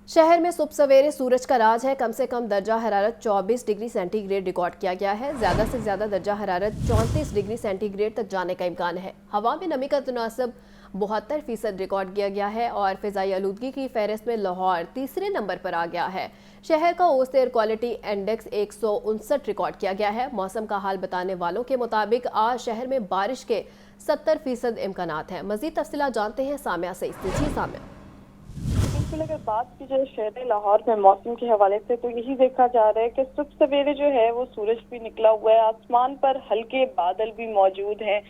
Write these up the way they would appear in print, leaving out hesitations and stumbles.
शहर में सुबह सवेरे सूरज का राज है। कम से कम दर्जा हरारत 24 डिग्री सेंटीग्रेड रिकॉर्ड किया गया है। ज़्यादा से ज़्यादा दर्जा हरारत 34 डिग्री सेंटीग्रेड तक जाने का इम्कान है। हवा में नमी का तनासब 72% रिकॉर्ड किया गया है और फ़िज़ाई आलूदगी की फहरिस्त में लाहौर तीसरे नंबर पर आ गया है। शहर का औसत एयर क्वालिटी इंडेक्स 159 रिकॉर्ड किया गया है। मौसम का हाल बताने वालों के मुताबिक आज शहर में बारिश के 70% इम्कानात हैं। मज़ीद तफसीलात जानते हैं सामिया से। जी सामिया। बिल्कुल, अगर बात की जाए शहर लाहौर में मौसम के हवाले से तो यही देखा जा रहा है कि सुबह सवेरे जो है वो सूरज भी निकला हुआ है, आसमान पर हल्के बादल भी मौजूद हैं।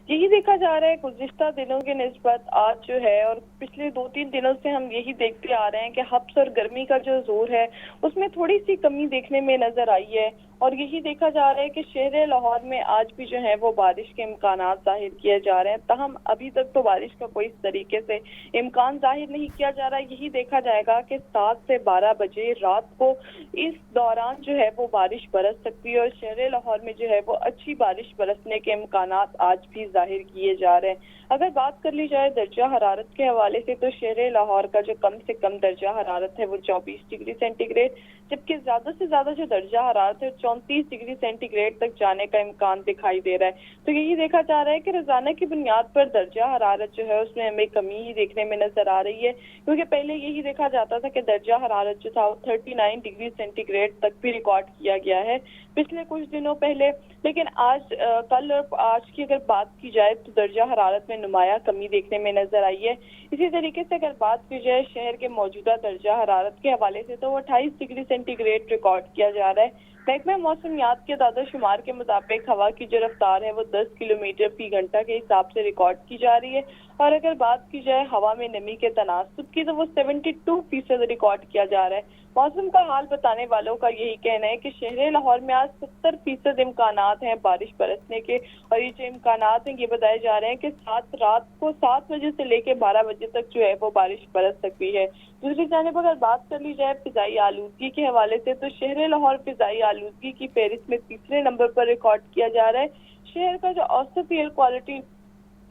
यही देखा जा रहा है गुज़िश्ता दिनों के निस्बत आज जो है और पिछले 2-3 दिनों से हम यही देखते आ रहे हैं कि हब्स और गर्मी का जो जोर है उसमें थोड़ी सी कमी देखने में नजर आई है। और यही देखा जा रहा है कि शहर लाहौर में आज भी जो है वो बारिश के इम्कानात जाहिर किए जा रहे हैं। तहम अभी तक तो बारिश का कोई इस तरीके से इम्कान जाहिर नहीं किया जा रहा। यही देखा जाएगा कि 7 से 12 बजे रात को इस दौरान जो है वो बारिश बरस सकती है और शहर लाहौर में जो है वो अच्छी बारिश बरसने के इम्कानात आज भी जाहिर किए जा रहे हैं। अगर बात कर ली जाए दर्जा हरारत के हवाले से तो शहर लाहौर का जो कम से कम दर्जा हरारत है वो 24 डिग्री सेंटीग्रेड, जबकि ज्यादा से ज्यादा जो दर्जा हरारत है 34 डिग्री सेंटीग्रेड तक जाने का इम्कान दिखाई दे रहा है। तो यही देखा जा रहा है कि रोजाना की बुनियाद पर दर्जा हरारत जो है उसमें हमें कमी ही देखने में नजर आ रही है, क्योंकि पहले यही देखा जाता था कि दर्जा हरारत जो था 39 डिग्री सेंटीग्रेड तक भी रिकॉर्ड किया गया है पिछले कुछ दिनों पहले। लेकिन आज कल और आज की अगर बात की जाए तो दर्जा हरारत में नुमाया कमी देखने में नजर आई है। इसी तरीके से अगर बात की जाए शहर के मौजूदा दर्जा हरारत के हवाले से तो वो 28 डिग्री सेंटीग्रेड रिकॉर्ड किया जा रहा है। महकमा मौसमियात के दादा शुमार के मुताबिक हवा की जो रफ्तार है वो 10 किलोमीटर फी घंटा के हिसाब से रिकॉर्ड की जा रही है। और अगर बात की जाए हवा में नमी के तनासब की तो वो 72% रिकॉर्ड किया जा रहा है। मौसम का हाल बताने वालों का यही कहना है कि शहर लाहौर में आज 70% इम्कानात हैं बारिश बरसने के। और ये जो इम्कानात हैं ये बताए जा रहे हैं कि रात को 7 बजे से लेकर 12 बजे तक जो है वो बारिश बरस सकती है। दूसरी जानिब अगर बात कर ली जाए फिजाई आलूदगी के हवाले से तो शहर लाहौर फिजाई आलूदगी की फहरिस्त में तीसरे नंबर पर रिकॉर्ड किया जा रहा है। शहर का जो औसत एयर क्वालिटी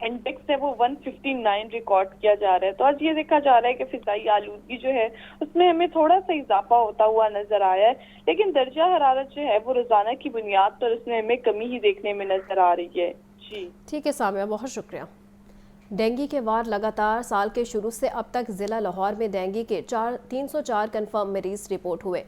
इंडेक्स है वो 159 रिकॉर्ड किया जा रहा है। तो आज ये देखा जा रहा है कि फिजाई आलूदगी जो है उसमें हमें थोड़ा सा इजाफा होता हुआ नजर आया है, लेकिन दर्जा हरारत जो है वो रोजाना की बुनियाद पर उसमें हमें कमी ही देखने में नजर आ रही है। जी ठीक है सामिया, बहुत शुक्रिया। डेंगू के वार लगातार साल के शुरू से अब तक ज़िला लाहौर में डेंगू के 304 कन्फर्म मरीज रिपोर्ट हुए।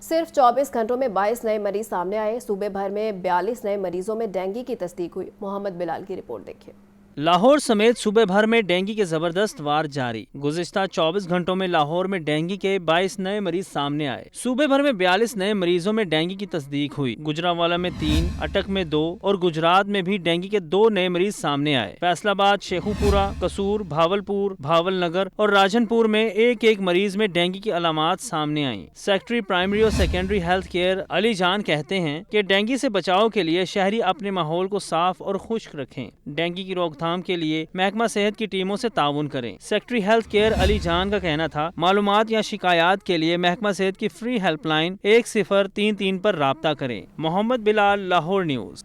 सिर्फ 24 घंटों में 22 नए मरीज सामने आए। सूबे भर में 42 नए मरीजों में डेंगू की तस्दीक हुई। मोहम्मद बिलाल की रिपोर्ट देखिए। लाहौर समेत सूबे भर में डेंगू के जबरदस्त वार जारी। गुज़िश्ता 24 घंटों में लाहौर में डेंगू के 22 नए मरीज सामने आए। सूबे भर में 42 नए मरीजों में डेंगू की तस्दीक हुई। गुजरावाला में 3, अटक में 2 और गुजरात में भी डेंगू के 2 नए मरीज सामने आए। फैसलाबाद, शेखुपुरा, कसूर, भावलपुर, भावल नगर और राजनपुर में एक एक मरीज में डेंगू की अलामात सामने आई। सेक्रेटरी प्राइमरी और सेकेंडरी हेल्थ केयर अली जान कहते हैं कि डेंगू से बचाव के लिए शहरी अपने माहौल को साफ और खुश्क रखें। डेंगू की रोकथाम के लिए महकमा सेहत की टीमों से ताउन करें। सेक्रेटरी हेल्थ केयर अली जान का कहना था, मालूमात या शिकायत के लिए महकमा सेहत की फ्री हेल्पलाइन 1033 पर राब्ता करें। मोहम्मद बिलाल, लाहौर न्यूज़।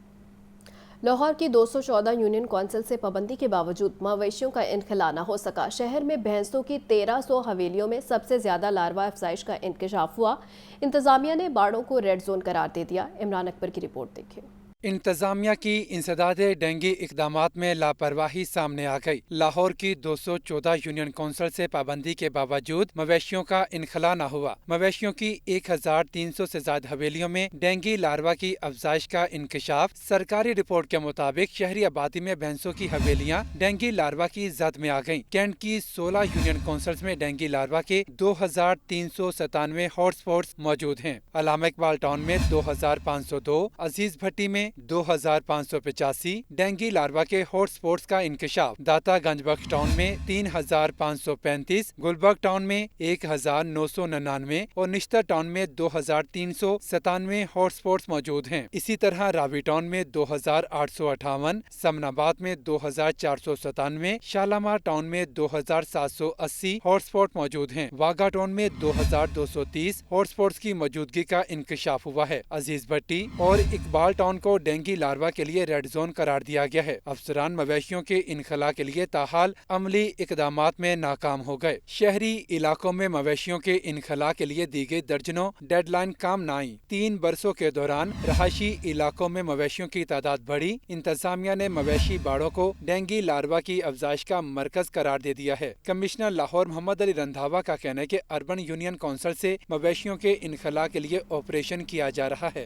लाहौर की 214 यूनियन कौंसिल से पाबंदी के बावजूद मवेशियों का इनखला न हो सका। शहर में भैंसों की 1300 हवेलियों में सबसे ज्यादा लार्वा अफजाइश का इंकशाफ हुआ। इंतजामिया ने बाड़ों को रेड जोन करार दे दिया। इमरान अकबर की रिपोर्ट देखिए। इंतजामिया की इंसदादे डेंगू इकदामात में लापरवाही सामने आ गई। लाहौर की 214 यूनियन कौंसिल से पाबंदी के बावजूद मवेशियों का इनखला न हुआ। मवेशियों की 1300 से ज्यादा हवेलियों में डेंगू लार्वा की अफजाइश का इंकशाफ। सरकारी रिपोर्ट के मुताबिक शहरी आबादी में भैंसों की हवेलियां डेंगू लार्वा की जद में आ गयी। कैंट की 16 यूनियन कौंसिल में डेंगू लार्वा के 2397 हॉटस्पॉट्स मौजूद हैं। अलामा इकबाल टाउन में 2502, अजीज भट्टी में 2585 डेंगू लार्वा के हॉटस्पॉट्स का इंकशाफ। दाता गंजबख्श टाउन में 3535, गुलबर्ग टाउन में 1999 और निश्तर टाउन में 2397 हॉटस्पॉट्स मौजूद हैं। इसी तरह रावी टाउन में 2858, समनाबाद में 2497, शालामार टाउन में 2780 हॉटस्पॉट मौजूद हैं। वाघा टाउन में 2230 हॉटस्पॉट्स की मौजूदगी का इंकशाफ हुआ है। अजीज भट्टी और इकबाल टाउन को ڈینگی لاروا کے لیے ریڈ زون قرار دیا گیا ہے۔ افسران مویشیوں کے انخلاء کے لیے تاحال عملی اقدامات میں ناکام ہو گئے۔ شہری علاقوں میں مویشیوں کے انخلاء کے لیے دی گئی درجنوں ڈیڈ لائن کام نہ آئی۔ 3 برسوں کے دوران رہائشی علاقوں میں مویشیوں کی تعداد بڑھی۔ انتظامیہ نے مویشی باڑوں کو ڈینگی لاروا کی افزائش کا مرکز قرار دے دیا ہے۔ کمشنر لاہور محمد علی رندھاوا کا کہنا ہے کہ اربن یونین کونسل سے مویشیوں کے انخلاء کے لیے آپریشن کیا جا رہا ہے۔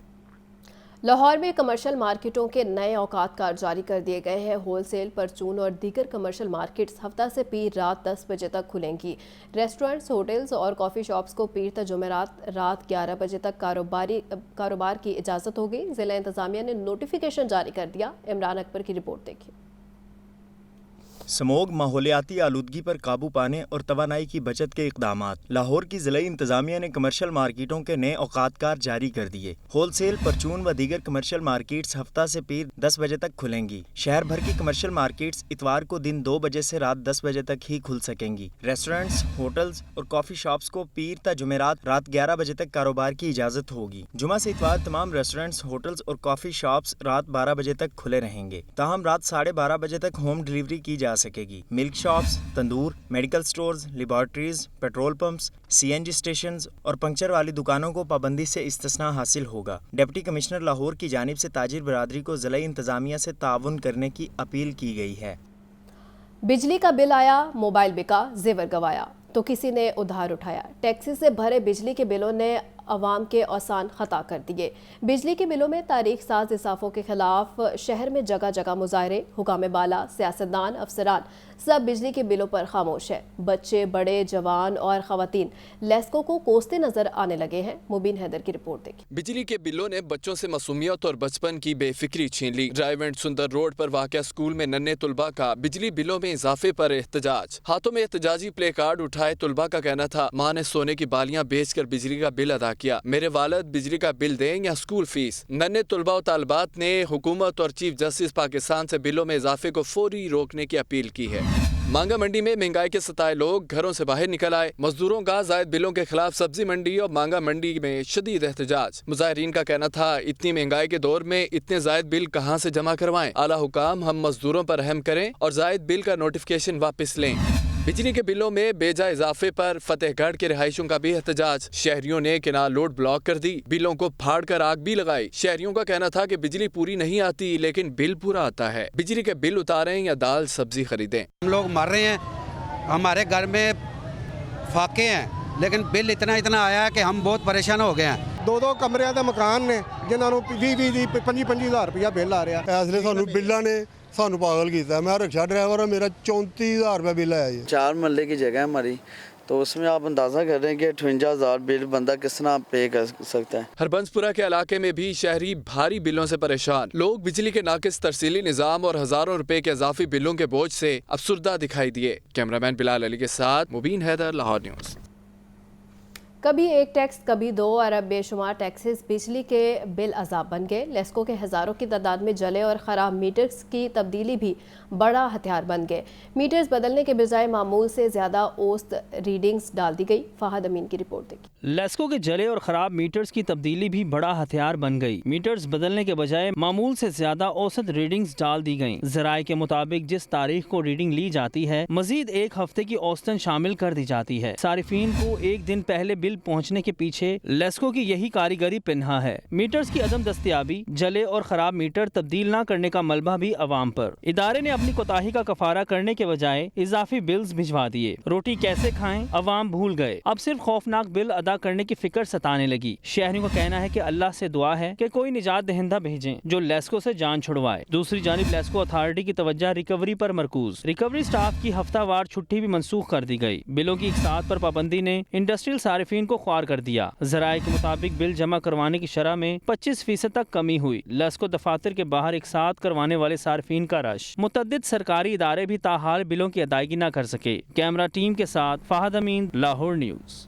لاہور میں کمرشل مارکیٹوں کے نئے اوقات کار جاری کر دیے گئے ہیں۔ ہول سیل، پرچون اور دیگر کمرشل مارکیٹس ہفتہ سے پیر رات 10 بجے تک کھلیں گی۔ ریسٹورنٹس، ہوٹلز اور کافی شاپس کو پیر تا جمعرات رات 11 بجے تک کاروبار کی اجازت ہوگی۔ ضلع انتظامیہ نے نوٹیفیکیشن جاری کر دیا۔ عمران اکبر کی رپورٹ دیکھیں۔ سموگ، ماحولیاتی آلودگی پر قابو پانے اور توانائی کی بچت کے اقدامات۔ لاہور کی ضلعی انتظامیہ نے کمرشل مارکیٹوں کے نئے اوقات کار جاری کر دیے۔ ہول سیل، پرچون و دیگر کمرشل مارکیٹس ہفتہ سے پیر 10 بجے تک کھلیں گی۔ شہر بھر کی کمرشل مارکیٹس اتوار کو دن 2 بجے سے رات 10 بجے تک ہی کھل سکیں گی۔ ریسٹورنٹس، ہوٹلز اور کافی شاپس کو پیر تا جمعرات رات 11 بجے تک کاروبار کی اجازت ہوگی۔ جمعہ سے اتوار تمام ریسٹورنٹس، ہوٹلز اور کافی شاپس رات 12 بجے تک کھلے رہیں گے، تاہم رات 12:30 بجے تک ہوم ڈیلیوری کی جا سکے گی۔ ملک شاپس، تندور، medical stores, laboratories, petrol pumps, CNG stations اور پنکچر والی دکانوں کو پابندی سے استثناء حاصل ہوگا۔ ڈپٹی کمشنر لاہور کی جانب سے تاجر برادری کو ضلعی انتظامیہ سے تعاون کرنے کی اپیل کی گئی ہے۔ بجلی کا بل آیا، موبائل بکا، زیور گوایا تو کسی نے ادھار اٹھایا۔ ٹیکسی سے بھرے بجلی کے بلوں نے عوام کے آسان خطا کر دیے۔ بجلی کے بلوں میں تاریخ ساز اضافوں کے خلاف شہر میں جگہ جگہ مظاہرے۔ حکام بالا، سیاستدان، افسران سب بجلی کے بلوں پر خاموش ہیں۔ بچے، بڑے، جوان اور خواتین لیسکو کو کوستے نظر آنے لگے ہیں۔ مبین حیدر کی رپورٹ دیکھیں۔ بجلی کے بلوں نے بچوں سے معصومیت اور بچپن کی بے فکری چھین لی۔ ڈرائیو اینڈ سندر روڈ پر واقع اسکول میں ننھے طلباء کا بجلی بلوں میں اضافے پر احتجاج۔ ہاتھوں میں احتجاجی پلے کارڈ اٹھائے طلباء کا کہنا تھا، ماں نے سونے کی بالیاں بیچ کر بجلی کا بل ادا کیا، میرے والد بجلی کا بل دیں یا اسکول فیس۔ ننھے طلباء و طالبات نے حکومت اور چیف جسٹس پاکستان سے بلوں میں اضافے کو فوری روکنے کی اپیل کی ہے۔ مانگا منڈی میں مہنگائی کے ستائے لوگ گھروں سے باہر نکل آئے۔ مزدوروں کا زائد بلوں کے خلاف سبزی منڈی اور مانگا منڈی میں شدید احتجاج۔ مظاہرین کا کہنا تھا، اتنی مہنگائی کے دور میں اتنے زائد بل کہاں سے جمع کروائیں؟ اعلیٰ حکام ہم مزدوروں پر رحم کریں اور زائد بل کا نوٹیفیکیشن واپس لیں۔ بجلی کے بلوں میں بے جا اضافے پر فتح گڑھ کے رہائشیوں کا بھی احتجاج۔ شہریوں نے کینال روڈ بلاک کر دی، بلوں کو پھاڑ کر آگ بھی لگائی۔ شہریوں کا کہنا تھا کہ بجلی پوری نہیں آتی لیکن بل پورا آتا ہے، بجلی کے بل اتاریں یا دال سبزی خریدیں۔ ہم لوگ مر رہے ہیں، ہمارے گھر میں فاقے ہیں لیکن بل اتنا آیا ہے کہ ہم بہت پریشان ہو گئے ہیں۔ 2 کمرے ਦੇ ਮਕਾਨ ਨੇ ਜਿਨ੍ਹਾਂ ਨੂੰ 20-25,000 ਰੁਪਇਆ ਬਿੱਲ ਆ ਰਿਹਾ। ਇਸ ਲਈ ਸਾਨੂੰ ਬਿੱਲਾਂ ਨੇ ਸਾਨੂੰ ਪਾਗਲ ਕੀਤਾ। मैं रिक्शा ड्राइवर हूं, मेरा 34,000 रुपया बिल आया जी। 4 महल्ले की जगह है हमारी, तो उसमें आप अंदाज़ा कर रहे हैं कि 58,000 बिल बंदा किस तरह पे कर सकता है। ہربنسپورہ کے علاقے میں بھی شہری بھاری بلوں سے پریشان۔ لوگ بجلی کے ناقص ترسیلی نظام اور ہزاروں روپے کے اضافی بلوں کے بوجھ سے افسردہ دکھائی دیے۔ کیمرامین بلال علی کے ساتھ مبین حیدر، لاہور نیوز۔ کبھی ایک ٹیکس، کبھی 2 اور اب بے شمار ٹیکسز بجلی کے بل عذاب بن گئے۔ لیسکو کے ہزاروں کی تعداد میں جلے اور خراب میٹرز کی تبدیلی بھی بڑا ہتھیار بن گئے۔ میٹرز بدلنے کے بجائے معمول سے زیادہ اوسط ریڈنگز ڈال دی گئی۔ فہد امین کی رپورٹ دیکھیں۔ لیسکو کے جلے اور خراب میٹرز کی تبدیلی بھی بڑا ہتھیار بن گئی۔ میٹرز بدلنے کے بجائے معمول سے زیادہ اوسط ریڈنگز ڈال دی گئیں۔ ذرائع کے مطابق جس تاریخ کو ریڈنگ لی جاتی ہے، مزید ایک ہفتے کی اوسطن شامل کر دی جاتی ہے۔ صارفین کو ایک دن پہلے بل پہنچنے کے پیچھے لیسکو کی یہی کاریگری پنہا ہے۔ میٹرز کی عدم دستیابی، جلے اور خراب میٹر تبدیل نہ کرنے کا ملبہ بھی عوام پر۔ ادارے نے اپنی کوتاہی کا کفارہ کرنے کے بجائے اضافی بلز بھجوا دیے۔ روٹی کیسے کھائیں عوام بھول گئے، اب صرف خوفناک بل ادا کرنے کی فکر ستانے لگی۔ شہریوں کا کہنا ہے کہ اللہ سے دعا ہے کہ کوئی نجات دہندہ بھیجیں جو لیسکو سے جان چھڑوائے۔ دوسری جانب لیسکو اتھارٹی کی توجہ ریکوری پر مرکوز۔ ریکوری سٹاف کی ہفتہ وار چھٹی بھی منسوخ کر دی گئی۔ بلوں کی اقساط پر پابندی نے انڈسٹریل صارفین کو خوار کر دیا۔ ذرائع کے مطابق بل جمع کروانے کی شرح میں 25% تک کمی ہوئی۔ لیسکو دفاتر کے باہر اقساط کروانے والے صارفین کا رش۔ متعدد سرکاری ادارے بھی تاحال بلوں کی ادائیگی نہ کر سکے۔ کیمرہ ٹیم کے ساتھ فہد امین، لاہور نیوز۔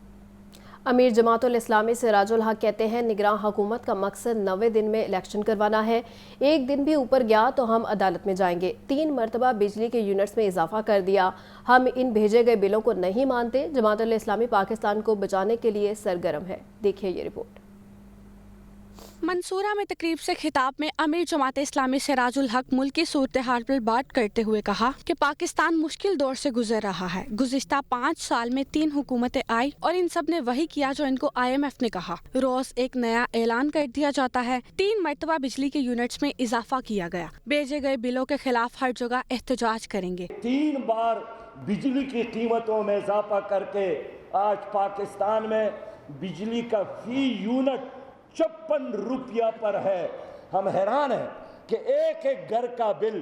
امیر جماعت الاسلامی سراج الحق کہتے ہیں، نگراں حکومت کا مقصد 90 دن میں الیکشن کروانا ہے۔ ایک دن بھی اوپر گیا تو ہم عدالت میں جائیں گے۔ 3 مرتبہ بجلی کے یونٹس میں اضافہ کر دیا، ہم ان بھیجے گئے بلوں کو نہیں مانتے۔ جماعت الاسلامی پاکستان کو بچانے کے لیے سرگرم ہے۔ دیکھیے یہ رپورٹ۔ मंसूरा में तकरीब से खिताब में अमीर जमात इस्लामी सिराजुल हक मुल्क की सूरत हाल पर बात करते हुए कहा कि पाकिस्तान मुश्किल दौर से गुजर रहा है। गुज़िश्ता 5 साल में 3 हुकूमतें आई और इन सब ने वही किया जो इनको IMF ने कहा। रोज एक नया ऐलान कर दिया जाता है। 3 मरतबा बिजली के यूनिट्स में इजाफा किया गया। भेजे गए बिलों के खिलाफ हर जगह एहतजाज करेंगे। 3 बार बिजली की कीमतों में इजाफा करके आज पाकिस्तान में बिजली का फी यूनिट 56 रुपया पर है। हम हैरान हैं कि एक घर का बिल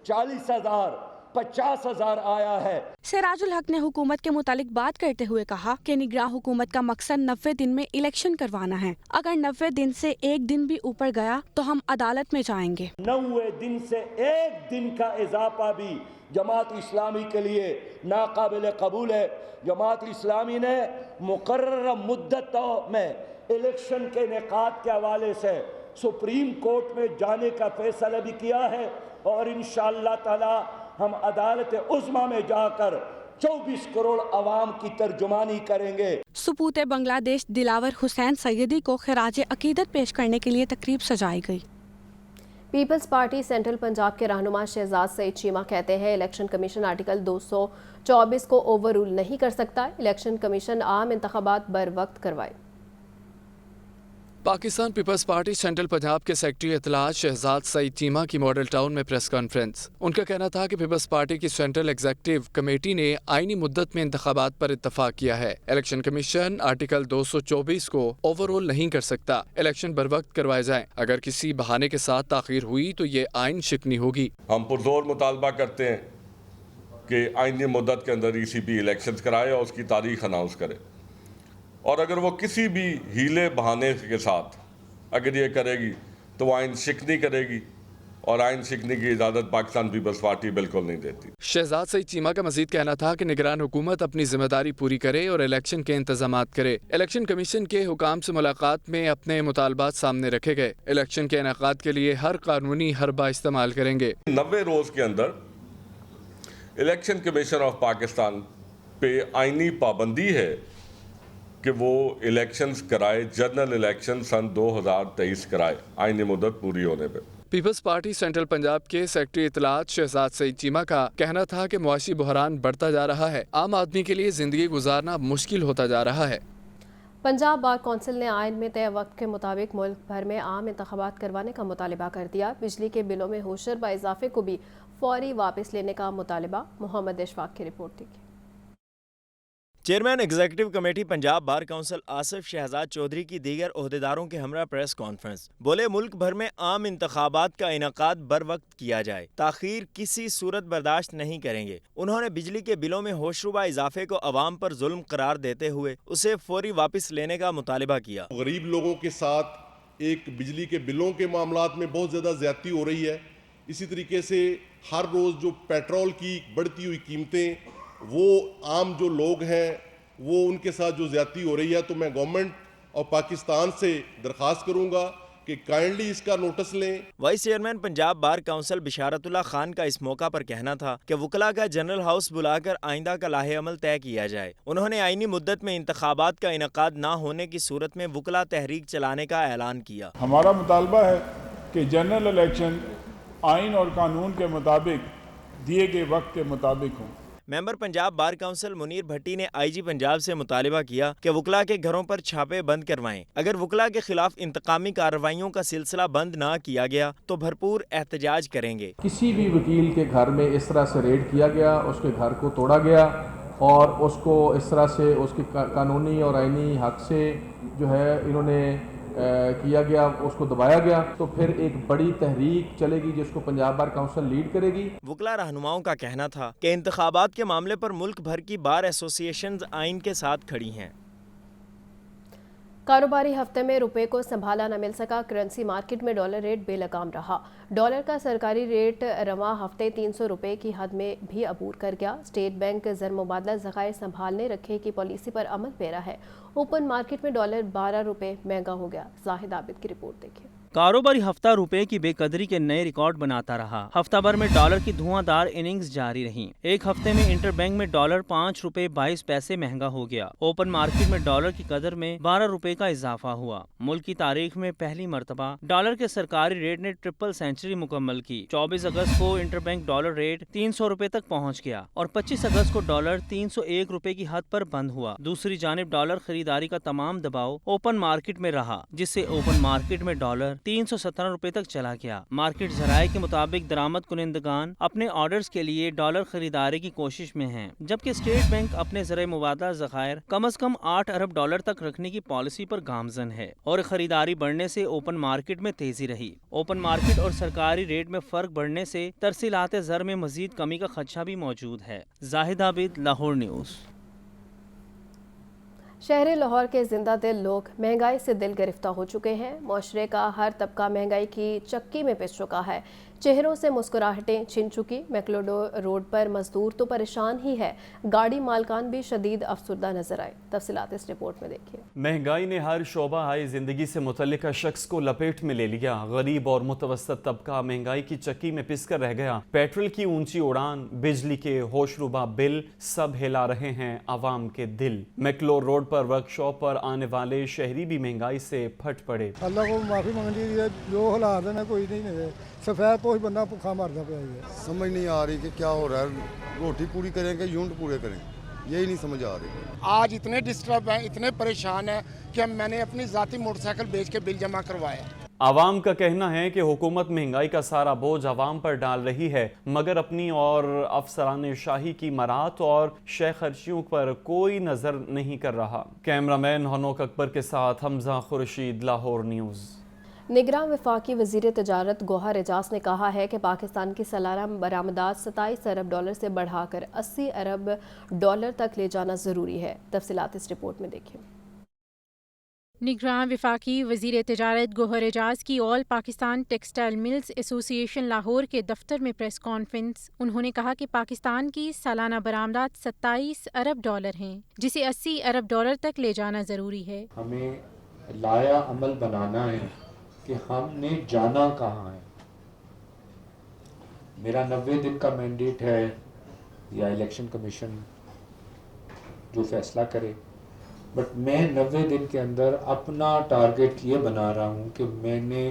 40,000 50,000 आया है। सिराजुल हक ने हुकूमत के मुतालिक बात करते हुए कहा कि निगरान हुकूमत का मकसद 90 दिन में इलेक्शन करवाना है। अगर 90 दिन से एक दिन भी ऊपर गया तो हम अदालत में जाएंगे। 90 दिन से एक दिन का इजाफा भी जमात इस्लामी के लिए नाकाबिल कबूल है। जमात इस्लामी ने मुकर्रर मुद्दतों में इलेक्शन के इनेकाद के हवाले से सुप्रीम कोर्ट में जाने का फैसला भी किया है और इंशाअल्लाह ताला हम अदालत उज़्मा में जाकर 24 करोड़ अवाम की तर्जुमानी करेंगे। सुपूत बांग्लादेश दिलावर हुसैन सैयदी को खिराज अकीदत पेश करने के लिए तकरीब सजाई गई। पीपल्स पार्टी सेंट्रल पंजाब के रहनुमा शहजाद सईद चीमा कहते हैं इलेक्शन कमीशन आर्टिकल 224 को ओवर रूल नहीं कर सकता। इलेक्शन कमीशन आम इंतखाबात बर वक्त करवाए। Pakistan Peoples Party central Punjab के सेक्रेटरी इत्तलात शहजाद सईद चीमा की मॉडल टाउन में प्रेस कॉन्फ्रेंस। उनका कहना था कि पीपल्स पार्टी की सेंट्रल एग्जीक्यूटिव कमेटी ने आईनी मुद्दत में इंतखाबात पर इत्तफाक किया है। इलेक्शन कमीशन आर्टिकल 224 को ओवरऑल नहीं कर सकता। इलेक्शन बर वक्त करवाए जाएं। अगर किसी बहाने के साथ ताखीर हुई तो ये आइन शिकनी होगी। हम पुरजोर मुतालबा करते हैं कि आईनी मुद्दत के अंदर ECB इलेक्शन कराए और उसकी तारीख अनाउंस करे, और अगर वो किसी भी हीले बहाने के साथ अगर ये करेगी तो वो आइन शिकनी करेगी, और आइन शिकनी की इजाज़त पाकिस्तान पीपल्स पार्टी बिल्कुल नहीं देती। शहजाद सईद चीमा का मजीद कहना था कि निगरान हुकूमत अपनी जिम्मेदारी पूरी करे और इलेक्शन के इंतजामात करे। इलेक्शन कमीशन के हुकाम से मुलाकात में अपने मुतालबात सामने रखे गए। इलेक्शन के इनेकाद के लिए हर कानूनी हरबा इस्तेमाल करेंगे। 90 रोज़ के अंदर इलेक्शन कमीशन ऑफ पाकिस्तान पे आइनी पाबंदी है कि वो इलेक्शंस कराए, जनरल इलेक्शन सन 2023 कराए आईनी मुद्दत पूरी होने पे। पीपल्स पार्टी सेंट्रल पंजाब के सेक्रेटरी इत्तलात शहजाद सईद चीमा का कहना था कि मुआशी बहरान बढ़ता जा रहा है। आम आदमी के लिए जिंदगी गुजारना मुश्किल होता जा रहा है। पंजाब बार कौंसिल ने आइन में तय वक्त के मुताबिक मुल्क भर में आम इंतखाबात करवाने का मुतालबा कर दिया। बिजली के बिलों में होशर व इजाफे को भी फौरी वापस लेने का मुतालबा। मोहम्मद इशफाक की रिपोर्ट देखिए। Chairman executive committee Punjab bar council Asif Shahzad Chaudhry की दीगर ओहदेदारों के हमरा प्रेस कॉन्फ्रेंस। बोले मुल्क भर में आम इंतखाबात का इनकाद बर वक्त किया जाए, ताखीर किसी सूरत बर्दाश्त नहीं करेंगे। उन्होंने बिजली के बिलों में होशरुबा इजाफे को अवाम पर जुल्म करार देते हुए उसे फौरी वापस लेने का मुतालबा किया। गरीब लोगों के साथ एक बिजली के बिलों के मामलात में बहुत ज़्यादा ज्यादती हो रही है। इसी तरीके से हर रोज़ जो पेट्रोल की बढ़ती हुई कीमतें, वो आम जो लोग हैं वो उनके साथ जो ज्यादती हो रही है, तो मैं गवर्नमेंट और पाकिस्तान से दरख्वास्त करूंगा कि काइंडली इसका नोटिस लें। Vice chairman Punjab bar council Bisharatullah Khan का इस मौका पर कहना था कि वकला का जनरल हाउस बुलाकर आइंदा का लाहे अमल तय किया जाए। उन्होंने आईनी मुद्दत में इंतखाबात का इनकाद ना होने की सूरत में वकला तहरीक चलाने का ऐलान किया। हमारा मुतालबा है कि जनरल इलेक्शन आइन और कानून के मुताबिक दिए गए वक्त के मुताबिक हों। Member Punjab bar council Munir Bhatti ने IG पंजाब से मुतालिबा किया कि वकला के घरों पर छापे बंद करवाएं। अगर वकला के खिलाफ इंतकामी कार्रवाइयों का सिलसिला बंद ना किया गया तो भरपूर एहतजाज करेंगे। किसी भी वकील के घर में इस तरह से रेड किया गया, उसके घर को तोड़ा गया और उसको इस तरह से उसके कानूनी और आईनी हक से जो है इन्होंने किया गया, उसको दबाया गया, तो फिर एक बड़ी तहरीक चलेगी जिसको पंजाब बार काउंसिल लीड करेगी। वकला रहनुमाओं का कहना था कि इंतखाबात के मामले पर मुल्क भर की बार एसोसिएशंस आइन के साथ खड़ी हैं। कारोबारी हफ्ते में रुपए को संभाला न मिल सका। करेंसी मार्केट में डॉलर रेट बेलगाम रहा। डॉलर का सरकारी रेट रवां हफ्ते 300 रुपए की हद में भी अबूर कर गया। स्टेट बैंक ज़र मुबादला ज़खायर संभालने रखे की पॉलिसी पर अमल पेरा है। ओपन मार्केट में डॉलर 12 रुपए महंगा हो गया। जाहिद आबिद की रिपोर्ट देखिए। कारोबारी हफ्ता रुपए की बेकदरी के नए रिकॉर्ड बनाता रहा। हफ्ता भर में डॉलर की धुआंधार इनिंग्स जारी रही। एक हफ्ते में इंटरबैंक में डॉलर 5 रुपए 22 पैसे महंगा हो गया। ओपन मार्केट में डॉलर की कदर में 12 रुपए का इजाफा हुआ। मुल्क की तारीख में पहली मर्तबा डॉलर के सरकारी रेट ने ट्रिपल सेंचुरी मुकम्मल की। 24 अगस्त को इंटरबैंक डॉलर रेट 300 रुपए तक पहुँच गया और 25 अगस्त को डॉलर 301 रुपए की हद पर बंद हुआ। दूसरी जानिब डॉलर खरीदारी का तमाम दबाव ओपन मार्केट में रहा, जिससे ओपन मार्केट में डॉलर 317 रुपए तक चला गया। मार्केट ज़राए के मुताबिक दरामद कुनिंदगान अपने ऑर्डर्स के लिए डॉलर खरीदारी की कोशिश में हैं, जबकि स्टेट बैंक अपने ज़राए मुबादला ज़खायर कम अज कम 8 अरब डॉलर तक रखने की पॉलिसी पर गामजन है और खरीदारी बढ़ने से ओपन मार्केट में तेजी रही। ओपन मार्केट और सरकारी रेट में फर्क बढ़ने से तरसीलात ज़र में मजीद कमी का खदशा भी मौजूद है। जाहिद आबिद, लाहौर न्यूज़। शहर लाहौर के जिंदा दिल लोग महंगाई से दिल गिरफ्तार हो चुके हैं। मुआशरे का हर तबका महंगाई की चक्की में पिस चुका है। चेहरों से मुस्कुराहटें छिन चुकी। मैक्लोडो रोड पर मजदूर तो परेशान ही है, गाड़ी मालकान भी शदीद अफसुर्दा नजर आए। तफसीलात इस रिपोर्ट में देखिए। महंगाई ने हर शोबा हाय जिंदगी से मुतल्लिका शख्स को लपेट में ले लिया। गरीब और मुतवस्सत तबका महंगाई की चक्की में पिस कर रह गया। पेट्रोल की ऊंची उड़ान, बिजली के होशरुबा बिल, सब हिला रहे हैं आवाम के दिल। मैक्लोर रोड पर वर्कशॉप पर आने वाले शहरी भी महंगाई से फट पड़े। अल्लाह को माफी मांगनी है, जो हालात है कोई नहीं है, सफेद पोश बंदा भूखा मरता पिया है। समझ नहीं आ रही कि क्या हो रहा है, रोटी पूरी करें कि यूनिट पूरे करें, यही नहीं समझ आ रही। आज इतने डिस्टर्ब हैं, इतने परेशान हैं कि मैंने अपनी जाती मोटरसाइकिल बेच के बिल जमा करवाया। आवाम का कहना है कि हुकूमत महंगाई का सारा बोझ आवाम पर डाल रही है, मगर अपनी और अफसरान शाही की मरात और शय खर्चियों पर कोई नजर नहीं कर रहा। कैमरामैन हनोक अकबर के साथ हमजा खुर्शीद, लाहौर न्यूज़। निगरान वफाकी वज़ीर तजारत गौहर एजाज ने कहा है कि पाकिस्तान की सालाना बरामदात 27 अरब डॉलर से बढ़ाकर 80 अरब डॉलर तक ले जाना ज़रूरी है। तफसीलात इस रिपोर्ट में देखिए। निगरान वफाकी वज़ीर तजारत गौहर एजाज की all Pakistan textile mills association Lahore के दफ्तर में प्रेस कॉन्फ्रेंस। उन्होंने कहा कि पाकिस्तान की सालाना बरामदात 27 अरब डॉलर हैं, जिसे 80 अरब डॉलर तक ले जाना ज़रूरी है। हमें लाया अमल बनाना है कि हमने जाना कहाँ है। मेरा 90 दिन का मैंडेट है या इलेक्शन कमीशन जो फैसला करे, बट मैं 90 दिन के अंदर अपना टारगेट ये बना रहा हूँ कि मैंने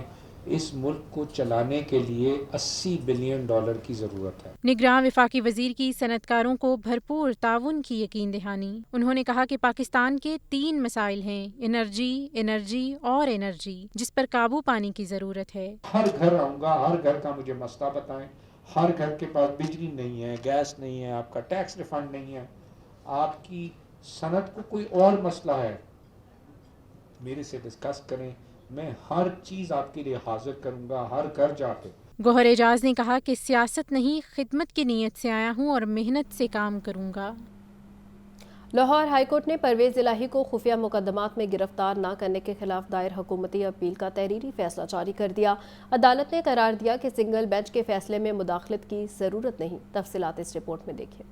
इस मुल्क को चलाने के लिए 80 बिलियन डॉलर की ज़रूरत है। निगरान वफाकी वज़ीर की सनतकारों को भरपूर ताउन की यकीन दहानी। उन्होंने कहा कि पाकिस्तान के 3 मसाइल हैं, एनर्जी, एनर्जी और एनर्जी, जिस पर काबू पाने की ज़रूरत है। हर घर आऊँगा, हर घर का मुझे मसला बताएं। हर घर के पास बिजली नहीं है, गैस नहीं है, आपका टैक्स रिफंड नहीं है, आपकी सनत को कोई और मसला है, मेरे से डिस्कस करें। मैं हर चीज़ आपके लिए हाजिर करूंगा, हर घर जाके। गौहर एजाज ने कहा कि सियासत नहीं, खिदमत की नीयत से आया हूं और मेहनत से काम करूंगा। लाहौर हाईकोर्ट ने परवेज़ इलाही को खुफिया मुकदमात में गिरफ्तार न करने के खिलाफ दायर हुकूमती अपील का तहरीरी फैसला जारी कर दिया। अदालत ने करार दिया कि सिंगल बेंच के फैसले में मुदाखलत की ज़रूरत नहीं। तफसीलात इस रिपोर्ट में देखिए।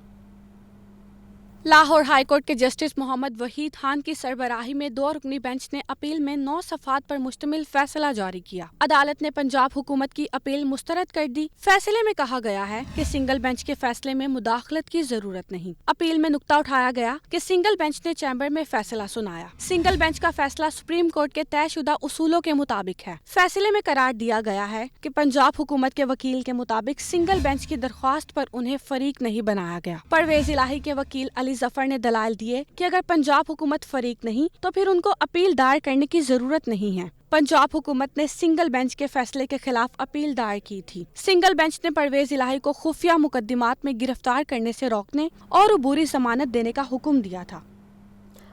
लाहौर हाईकोर्ट के जस्टिस मोहम्मद वहीद खान की सरबराही में 2 रुकनी बेंच ने अपील में 9 सफ़ात पर मुश्तमिल फैसला जारी किया। अदालत ने पंजाब हुकूमत की अपील मुस्तरद कर दी। फैसले में कहा गया है कि सिंगल बेंच के फैसले में मुदाखलत की जरूरत नहीं। अपील में नुक्ता उठाया गया कि सिंगल बेंच ने चैम्बर में फैसला सुनाया। सिंगल बेंच का फैसला सुप्रीम कोर्ट के तयशुदा उसूलों के मुताबिक है। फैसले में करार दिया गया है कि पंजाब हुकूमत के वकील के मुताबिक सिंगल बेंच की दरख्वास्त पर उन्हें फरीक नहीं बनाया गया। परवेज इलाही के वकील अली जफर ने दलाल दिए कि अगर पंजाब हुकूमत फरीक नहीं तो फिर उनको अपील दायर करने की जरूरत नहीं है। पंजाब हुकूमत ने सिंगल बेंच के फैसले के खिलाफ अपील दायर की थी। सिंगल बेंच ने परवेज इलाही को खुफिया मुकदमात में गिरफ्तार करने से रोकने और अबूरी जमानत देने का हुक्म दिया था।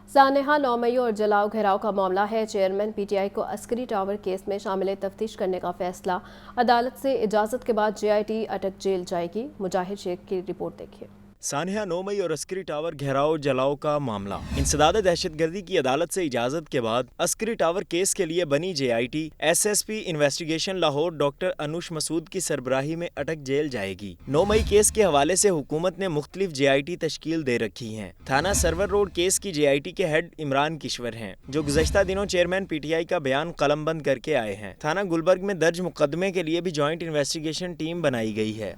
सानेहा 9 मई और जलाओ घेराव का मामला है। चेयरमैन पीटीआई को अस्करी टावर केस में शामिल तफ्तीश करने का फैसला। अदालत से इजाजत के बाद JIT अटक जेल जाएगी। मुजाहिद शेख की रिपोर्ट देखिए। सानहा 9 मई और अस्करी टावर घेराव जलाओ का मामला। इंसदाद दहशतगर्दी की अदालत से इजाजत के बाद अस्करी टावर केस के लिए बनी JIT SSP investigation Lahore doctor Anush Masood की सरबराही में अटक जेल जाएगी। 9 मई केस के हवाले से हुकूमत ने मुख्तलिफ JIT तश्कील दे रखी हैं। थाना सरवर रोड केस की JIT के हेड इमरान किश्वर हैं, जो गुज़श्ता दिनों चेयरमैन PTI का बयान कलमबंद करके आए हैं। थाना गुलबर्ग में दर्ज मुकदमे के लिए भी जॉइंट इन्वेस्टिगेशन टीम बनाई गई है।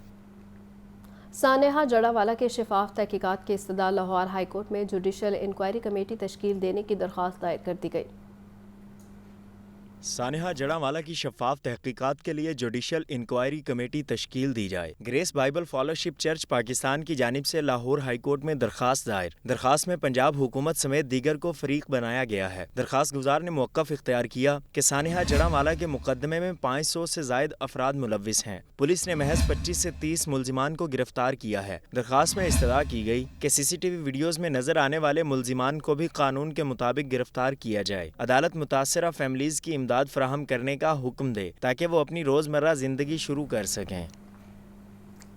सानेहा जड़ावाला के शफाफ तहकीकात की इस्तदा लाहौर हाई कोर्ट में जुडिशल इंक्वायरी कमेटी तश्कील देने की दरख्वास्त दायर कर दी गई। सानेहा जड़ावाला की शफाफ तहकीकात के लिए जुडिशल इंक्वायरी कमेटी तश्कील दी जाए। Grace Bible fellowship church Pakistan की जानिब से लाहौर हाई कोर्ट में दरख्वास्त दायर। दरख्वास्त में पंजाब हुकूमत समेत दीगर को फरीक बनाया गया है। दरख्वास्त गुजार ने मौक़िफ़ इख्तियार किया कि सानेहा जड़ावाला के मुकदमे में 500 से ज़ायद अफराद मुलव्विस हैं। पुलिस ने महज 25 से 30 मुलजिमान को गिरफ्तार किया है। दरख्वास्त में इस्तदा की गई कि CCTV वीडियोज़ में नजर आने वाले मुलजिमान को भी कानून के मुताबिक गिरफ्तार किया जाए। अदालत मुतासरा फैमिलीज़ की इमदाद फराहम करने का हुक्म दे ताकि वो अपनी रोज़मर्रा ज़िंदगी शुरू कर सकें।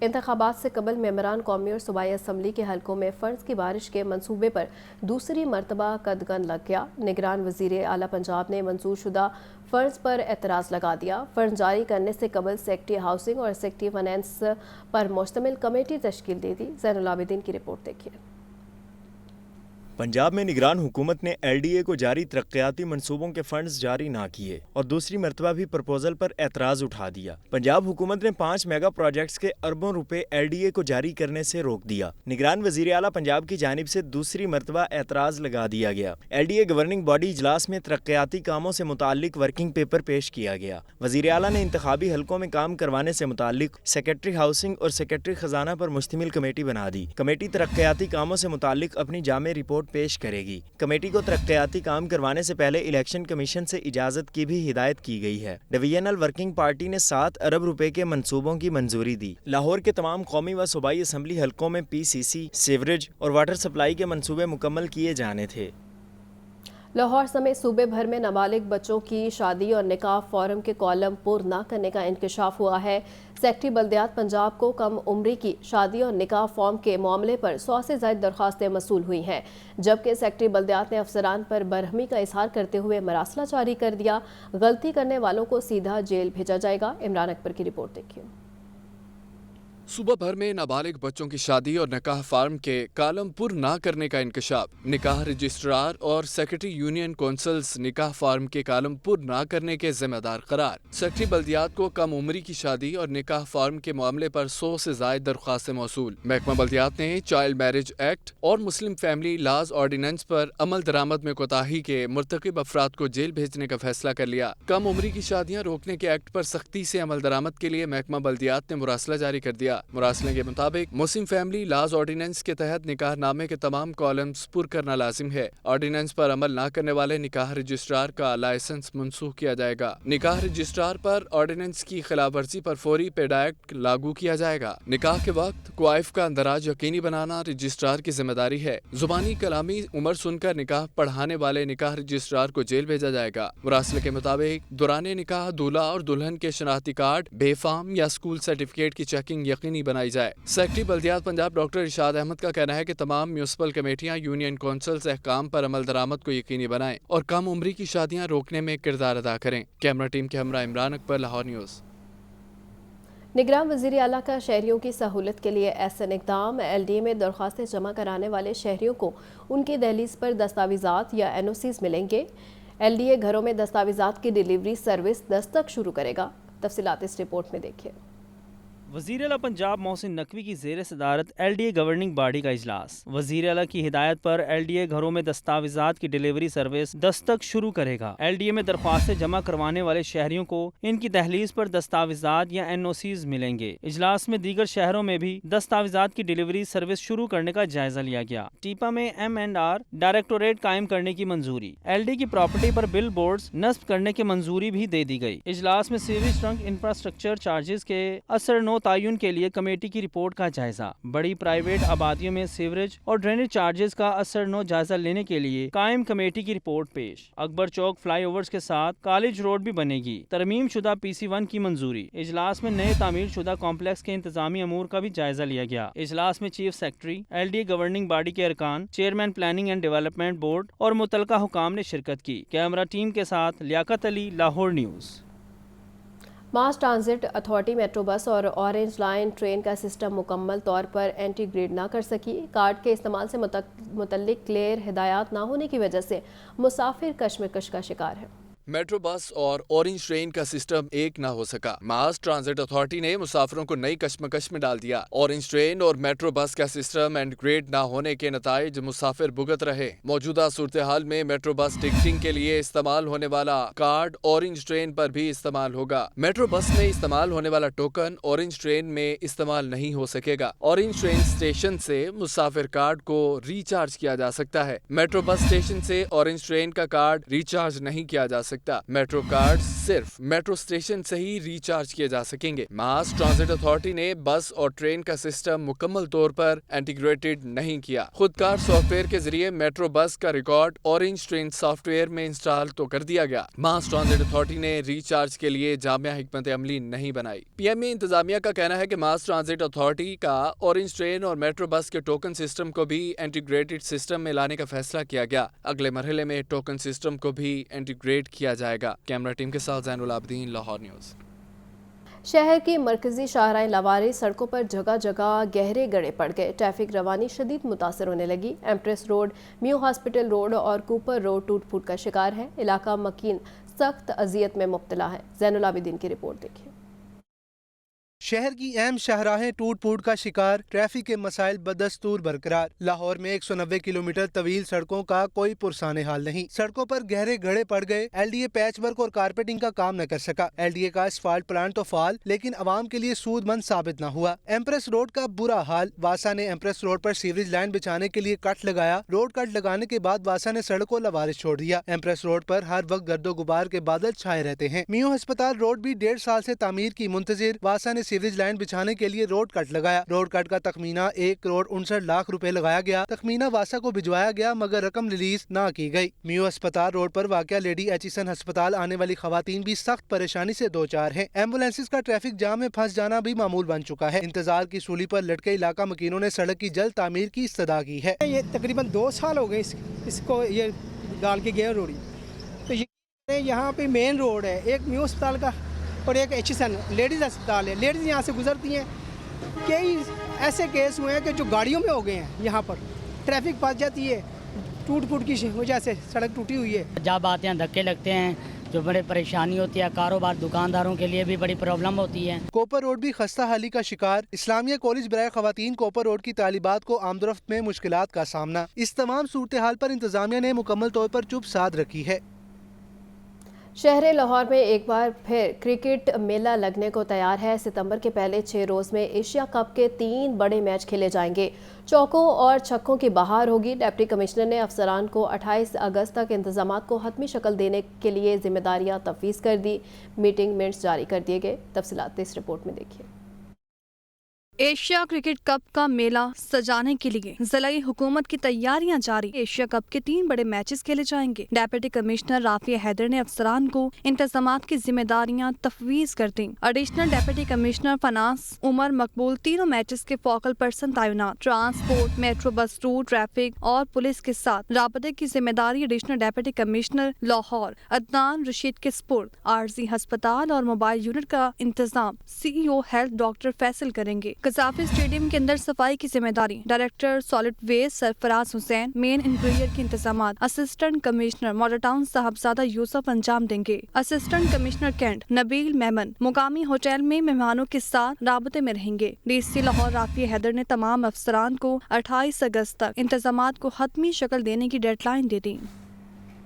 इंतखाबात से कबल मेंबरान कौमी और सूबाई असम्बली के हलकों में फ़र्ज की बारिश के मंसूबे पर दूसरी मरतबा कदगन लग गया। निगरान वज़ीर आला पंजाब ने मंजूर शुदा फ़र्ज पर एतराज़ लगा दिया। फ़र्ज जारी करने से कबल सेक्रेटरी हाउसिंग और सेक्रेटरी फाइनेंस पर मुश्तमिल कमेटी तश्कील दे दी। ज़ैनुल आबिदीन की रिपोर्ट देखिए। पंजाब में निगरान हुकूमत ने LDA को जारी तरक्याती मनसूबों के फंड्स जारी ना किए और दूसरी मरतबा भी प्रपोजल पर एतराज़ उठा दिया। पंजाब हुकूमत ने 5 मेगा प्रोजेक्ट्स के अरबों रुपए LDA को जारी करने से रोक दिया। निगरान वज़ीर आला पंजाब की जानिब से दूसरी मरतबा एतराज़ लगा दिया गया। LDA गवर्निंग बॉडी इजलास में तरक्याती कामों से मुताल्लिक वर्किंग पेपर पेश किया गया। वज़ीर आला ने इंतखाबी हलकों में काम करवाने से मुताल्लिक सेक्रेटरी हाउसिंग और सेक्रेटरी खजाना पर मुश्तमिल कमेटी बना दी। कमेटी तरक्याती कामों से मुताल्लिक अपनी जामे रिपोर्ट पेश करेगी। कमेटी को तरक्याती काम करवाने से पहले इलेक्शन कमीशन से इजाजत की भी हिदायत की गई है। डिवीजनल वर्किंग पार्टी ने 7 अरब रुपए के मंसूबों की मंजूरी दी। लाहौर के तमाम कौमी व सूबाई असम्बली हलकों में PCC, सीवरेज और वाटर सप्लाई के मंसूबे मुकम्मल किए जाने थे। लाहौर समेत सूबे भर में नाबालिग बच्चों की शादी और निकाह फॉर्म के कॉलम पुर न करने का इंकशाफ हुआ है। सेक्रेटरी बल्दियात पंजाब को कम उम्री की शादी और निकाह फॉर्म के मामले पर 100 से ज़ायद दरख्वास्तें मसूल हुई हैं, जबकि सेक्रेटरी बल्दियात ने अफसरान पर बरहमी का इजहार करते हुए मरासला जारी कर दिया। गलती करने वालों को सीधा जेल भेजा जाएगा। इमरान अकबर की रिपोर्ट देखिए। सूबा भर में नाबालिग बच्चों की शादी और निकाह फार्म के कालम पुर ना करने का इंकशाफ। निकाह रजिस्ट्रार और सेक्रेटरी यूनियन कौंसल्स निकाह फार्म के कालम पुर ना करने के जिम्मेदार करार। सेक्रेटरी बल्दियात को कम उम्री की शादी और निकाह फार्म के मामले पर 100 से ज़ायद दरख्वास्तें मौसूल। महकमा बल्दियात ने चाइल्ड मैरिज एक्ट और मुस्लिम फैमिली लॉज ऑर्डिनेंस पर अमल दरामद में कोताही के मुर्तकिब अफराद को जेल भेजने का फैसला कर लिया। कम उम्री की शादियाँ रोकने के एक्ट पर सख्ती से अमल दरामद के लिए महकमा बल्दियात ने मुरासला जारी कर दिया। मुरासले के मुताबिक मुस्लिम फैमिली लॉज ऑर्डिनेंस के तहत निकाह नामे के तमाम कॉलम्स पुर करना लाजिम है। ऑर्डिनेंस पर अमल न करने वाले निकाह रजिस्ट्रार का लाइसेंस मनसूख किया जाएगा। निकाह रजिस्ट्रार पर ऑर्डिनेंस की खिलाफ वर्जी पर फौरी पेडा एक्ट लागू किया जाएगा। निकाह के वक्त क्वाइफ का अंदराज यकीनी बनाना रजिस्ट्रार की जिम्मेदारी है। जुबानी कलामी उम्र सुनकर निकाह पढ़ाने वाले निकाह रजिस्ट्रार को जेल भेजा जाएगा। मुरासले के मुताबिक दौरान निकाह दूल्हा और दुल्हन के शनाख्ती कार्ड, बेफाम या स्कूल सर्टिफिकेट की चेकिंग यकीनी बनाई जाए। सेक्रेटरी बल्दियात पंजाब डॉक्टर इरशाद अहमद का कहना है कि तमाम म्यूनिसिपल कमेटियां यूनियन कौंसल्स अहकाम पर अमल दरामद को यकीनी बनाएं और कम उम्री की शादियां रोकने में किरदार अदा करें। कैमरा टीम के हमरा इमरान अकबर, लाहौर न्यूज़। निगरान वज़ीर आला का शहरियों की सहूलत के लिए एहसन इक़दाम। LDA में दरख्वास्तें जमा कराने वाले शहरियों को उनकी दहलीज पर दस्तावेज़ात या NOCs मिलेंगे। LDA घरों में दस्तावेज़ात की डिलीवरी सर्विस दस्तक शुरू करेगा। तफसीलात इस रिपोर्ट में देखिए। वज़ीर आला पंजाब मोहसिन नकवी की ज़ेर सदारत LDA गवर्निंग बॉडी का इजलास। वज़ीर आला की हिदायत पर LDA घरों में दस्तावेज़ात की डिलीवरी सर्विस दस्तक शुरू करेगा। LDA में दरख्वास्तें जमा करवाने वाले शहरियों को इनकी दहलीज पर दस्तावेज़ात या NOCs मिलेंगे। इजलास में दीगर शहरों में भी दस्तावेज़ात की डिलीवरी सर्विस शुरू करने का जायजा लिया गया। टीपा में M&R डायरेक्टोरेट कायम करने की मंजूरी। LDA की प्रॉपर्टी पर बिल बोर्ड नस्ब करने की मंजूरी भी दे दी गई। इजलास में सीवरेज ट्रंक इंफ्रास्ट्रक्चर चार्जेस के असर نو تعین کے لیے کمیٹی کی رپورٹ کا جائزہ۔ بڑی پرائیویٹ آبادیوں میں سیوریج اور ڈرینیج چارجز کا اثر نو جائزہ لینے کے لیے قائم کمیٹی کی رپورٹ پیش۔ اکبر چوک فلائی اوورز کے ساتھ کالج روڈ بھی بنے گی۔ ترمیم شدہ PC1 کی منظوری۔ اجلاس میں نئے تعمیر شدہ کمپلیکس کے انتظامی امور کا بھی جائزہ لیا گیا۔ اجلاس میں chief secretary, LDA governing body کے ارکان، chairman planning and development board اور متعلقہ حکام نے شرکت کی۔ کیمرہ ٹیم کے ساتھ Liaquat Ali, Lahore news. Mass transit authority metro bus اور اورنج لائن ٹرین کا سسٹم مکمل طور پر انٹیگریٹ نہ کر سکی۔ کارڈ کے استعمال سے متعلق کلیئر ہدایات نہ ہونے کی وجہ سے مسافر کشمکش کا شکار ہے۔ میٹرو بس اور اورنج ٹرین کا سسٹم ایک نہ ہو سکا۔ ماس ٹرانزٹ اتھارٹی نے مسافروں کو نئی کشمکش میں ڈال دیا۔ اورنج ٹرین اور میٹرو بس کا سسٹم انٹیگریٹ نہ ہونے کے نتائج مسافر بھگت رہے۔ موجودہ صورتحال میں میٹرو بس ٹکٹنگ کے لیے استعمال ہونے والا کارڈ اورنج ٹرین پر بھی استعمال ہوگا۔ میٹرو بس میں استعمال ہونے والا ٹوکن اورنج ٹرین میں استعمال نہیں ہو سکے گا۔ اورنج ٹرین اسٹیشن سے مسافر کارڈ کو ریچارج کیا جا سکتا ہے۔ میٹرو بس اسٹیشن سے اورنج ٹرین کا کارڈ ریچارج نہیں کیا جا سکتا۔ میٹرو کارڈ صرف میٹرو اسٹیشن سے ہی ریچارج کیے جا سکیں گے۔ ماس ٹرانزٹ اتھارٹی نے بس اور ٹرین کا سسٹم مکمل طور پر انٹیگریٹڈ نہیں کیا۔ خودکار سافٹ ویئر کے ذریعے میٹرو بس کا record orange train soft where میں انسٹال تو کر دیا گیا۔ ماس ٹرانزٹ اتھارٹی نے ریچارج کے لیے جامع حکمت عملی نہیں بنائی۔ PME انتظامیہ کا کہنا ہے کہ ماس ٹرانزٹ اتھارٹی کا اورنج ٹرین اور میٹرو بس کے ٹوکن سسٹم کو بھی انٹیگریٹڈ سسٹم میں لانے کا فیصلہ کیا گیا۔ اگلے مرحلے میں ٹوکن سسٹم کو بھی انٹیگریٹ کیا جائے گا۔ کیمرہ ٹیم کے ساتھ زین العابدین، لاہور نیوز۔ شہر کی مرکزی شاہراہیں لاوارث سڑکوں پر جگہ جگہ گہرے گڑھے پڑ گئے۔ ٹریفک روانی شدید متاثر ہونے لگی۔ ایمپریس روڈ، میو ہاسپٹل روڈ اور کوپر روڈ ٹوٹ پھوٹ کا شکار ہے۔ علاقہ مکین سخت اذیت میں مبتلا ہے۔ زین العابدین کی رپورٹ دیکھیں۔ شہر کی اہم شاہراہیں ٹوٹ پھوٹ کا شکار، ٹریفک کے مسائل بدستور برقرار۔ لاہور میں 190 کلومیٹر طویل سڑکوں کا کوئی پرسان حال نہیں۔ سڑکوں پر گہرے گڑھے پڑ گئے۔ LDA پیچ ورک اور کارپیٹنگ کا کام نہ کر سکا۔ LDA کا اسفالٹ پلانٹ تو فعال، لیکن عوام کے لیے سود مند ثابت نہ ہوا۔ ایمپریس روڈ کا برا حال۔ واسا نے ایمپریس روڈ پر سیوریج لائن بچھانے کے لیے کٹ لگایا۔ روڈ کٹ لگانے کے بعد واسا نے سڑک کو لاوارث چھوڑ دیا۔ ایمپریس روڈ پر ہر وقت گرد و غبار کے بادل چھائے رہتے ہیں۔ میو ہسپتال روڈ بھی 1.5 سال سے تعمیر کی منتظر۔ واسا نے سیوریج لائن بچھانے کے لیے روڈ کٹ لگایا۔ روڈ کٹ کا تخمینہ 1.59 کروڑ لگایا گیا۔ تخمینہ واسا کو بھجوایا گیا مگر رقم ریلیز نہ کی گئی۔ میو ہسپتال روڈ پر واقع لیڈی ایچیسن ہسپتال آنے والی خواتین بھی سخت پریشانی سے دوچار ہیں۔ ایمبولینسز کا ٹریفک جام میں پھنس جانا بھی معمول بن چکا ہے۔ انتظار کی سولی پر لٹکے علاقہ مکینوں نے سڑک کی جلد تعمیر کی استدعا کی ہے۔ یہ تقریباً 2 سال ہو گئے اس کو یہ ڈال کے گئے روڈی، تو یہاں پہ مین روڈ ہے، ایک میو ہسپتال کا اور ایک ایچیسن لیڈیز ہسپتال ہے۔ لیڈیز یہاں سے گزرتی ہیں۔ کئی ایسے کیس ہوئے ہیں کہ جو گاڑیوں میں ہو گئے ہیں، یہاں پر ٹریفک پھنس جاتی ہے، ٹوٹ پھوٹ کی وجہ سے سڑک ٹوٹی ہوئی ہے۔ جب آتے ہیں دھکے لگتے ہیں جو بڑے پریشانی ہوتی ہے، کاروبار دکانداروں کے لیے بھی بڑی پرابلم ہوتی ہے۔ کوپر روڈ بھی خستہ حالی کا شکار۔ اسلامیہ کالج برائے خواتین کوپر روڈ کی طالبات کو آمد و رفت میں مشکلات کا سامنا۔ اس تمام صورتحال پر انتظامیہ نے مکمل طور پر چپ سادھ رکھی ہے۔ شہر لاہور میں ایک بار پھر کرکٹ میلہ لگنے کو تیار ہے۔ ستمبر کے پہلے 6 روز میں ایشیا کپ کے 3 بڑے میچ کھیلے جائیں گے۔ چوکوں اور چھکوں کی بہار ہوگی۔ ڈپٹی کمشنر نے افسران کو 28 اگست تک انتظامات کو حتمی شکل دینے کے لیے ذمہ داریاں تفویض کر دی۔ میٹنگ منٹس جاری کر دیے گئے۔ تفصیلات اس رپورٹ میں دیکھیے۔ ایشیا کرکٹ کپ کا میلہ سجانے کے لیے ضلعی حکومت کی تیاریاں جاری۔ ایشیا کپ کے 3 بڑے میچز کھیلے جائیں گے۔ ڈیپٹی کمشنر رافیہ حیدر نے افسران کو انتظامات کی ذمہ داریاں تفویض کر دیں۔ Additional deputy commissioner finance Umar Maqbool تینوں میچز کے فوکل پرسن تعینات۔ Transport, metro bus route, traffic اور پولیس کے ساتھ رابطے کی ذمہ داری additional deputy commissioner Lahore Adnan Rashid کے سپرد۔ عارضی ہسپتال اور موبائل یونٹ کا انتظام CEO ہیلتھ ڈاکٹر فیصل کریں گے۔ قذافی اسٹیڈیم کے اندر صفائی کی ذمہ داری ڈائریکٹر سالڈ ویسٹ سرفراز حسین۔ مین انٹیریئر کے انتظامات اسسٹنٹ کمشنر ماڈل ٹاؤن صاحبزادہ یوسف انجام دیں گے۔ اسسٹنٹ کمشنر کینٹ نبیل میمن مقامی ہوٹل میں مہمانوں کے ساتھ رابطے میں رہیں گے۔ DC لاہور رافیہ حیدر نے تمام افسران کو 28 اگست تک انتظامات کو حتمی شکل دینے کی ڈیڈ لائن دے دی۔